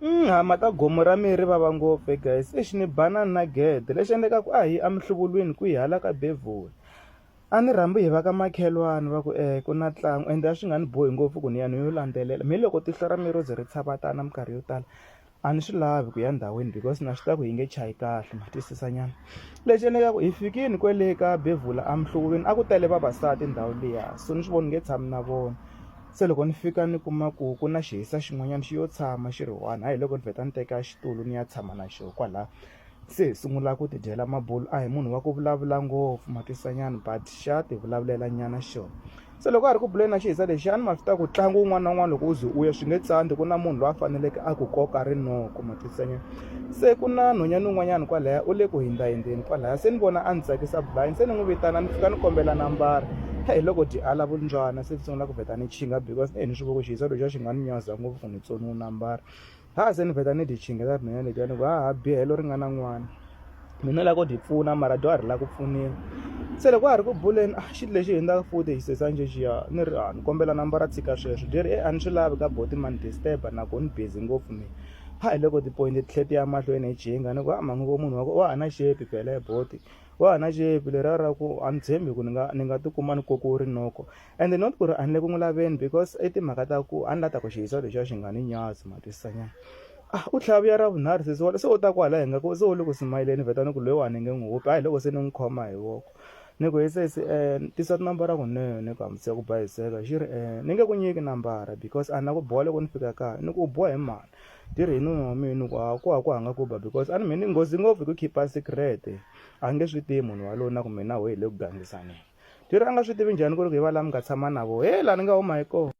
Mata gomo ra miri vava ngopfu guys exi ni banana na gede lexi endlekaka a hi amihluvolweni ku hi hala ka bevula a ni rhambi hi va ka makhelwani va ku ku na ntlangu ende a swi nga ni bohi ngopfu ku ni ya ni yo landzelela mi loko tihlo ra miri ro ze ri tshavatana minkarhi yo tala a ni swi lavi ku ya ndhawini because na swi tiva ku yi nge chayi kahle ma twisisa nyana lexi endlekaka hi fikini kwele ka bevula amihluvolweni a ku tele vavasati ndhawu liya so ni swi vona ni nge tshami na vona se loko ni fika ni kuma ku ku na xihisa xin'wanyana xi yo tshama xi ri one hayi loko ni vheta ni teka xitulu ni ya tshama na xo kwalaho se hi sungula ku ti dyela mabulu a hi munhu wa ku vulavula ngopfu matwisanyana but xa ti vulavulela nyana xona se loko a ri ku buleni na xihisa lexi a ni ma swi tiva ku ntlangu wun'wana na wun'wana loko u ze u ya swi nge tsandi ku na munhu loyi a faneleke a ku koka rinoko matwisanyana se ku na nhwanyana un'wanyana kwalaya u le ku hindzahindzeni kwalaya se ni vona a ni tsakisa blind se ni n'wi vitana ni fika ni kombela nambara hi loko dyi ala vundzwana se ni sungula ku vheta ni chinga because ni swi vo ku xihisa lexi xi nga ni nyaza ngopfu ku ni tsoniwi nambara se ni vheta ni dyi chingela rinhwanyana letiya ni ku bihelo ri nga na n'wana mina lava ku dyi pfuna mara dyo a ri lava ku pfuniwa se loko a ri ku buleni xilo lexi hundzaka futhi xisesa njexiya ni ri ni kombela nambara tshika sweswo dyi ri a ni swi lavi ka boti ma ni disturb nako ni busy ngopfu mina hi loko tipoyinti ti tlhe ti ya mahlweni hi jinga ni ku manguva munhu wa ku wa ha na xepi phela hi boti wa ha na xepi leriya ra ku a ni tshembi ku ni nga tikuma ni kokiwi rinoko ende not ku ri a ni le ku n'wi laveni because i timhaka ta ku a ni lata ku xiyisa lexiya xi nga ni nyazi ma twisisanyana u tlhaviya ra vunharhu se u ta kwala hi nga ku se u le ku simayeleni vheta ni ku loyi wa ni nge n'wi hupi hayi loko se ni n'wi khoma hi voko ni ku hisesi tisa tinambara kunene ni ku hambise ku bahiseka xi ri ni nge ku nyiki nambara because a na ku boha loko ni fika kaya ni ku u boha hi mani ti ri hi nuna wa mina ku ku hanga ku ba because a ni mina ni nghozi ngopfu hi ku khipha secret a nge swi tivi munhu walowo na ku mina we hi le ku gangisaneni ti ri a nga swi tivi njhani ku ri ku hi va lava mi nga tshama na vo laha ni nga huma hi kona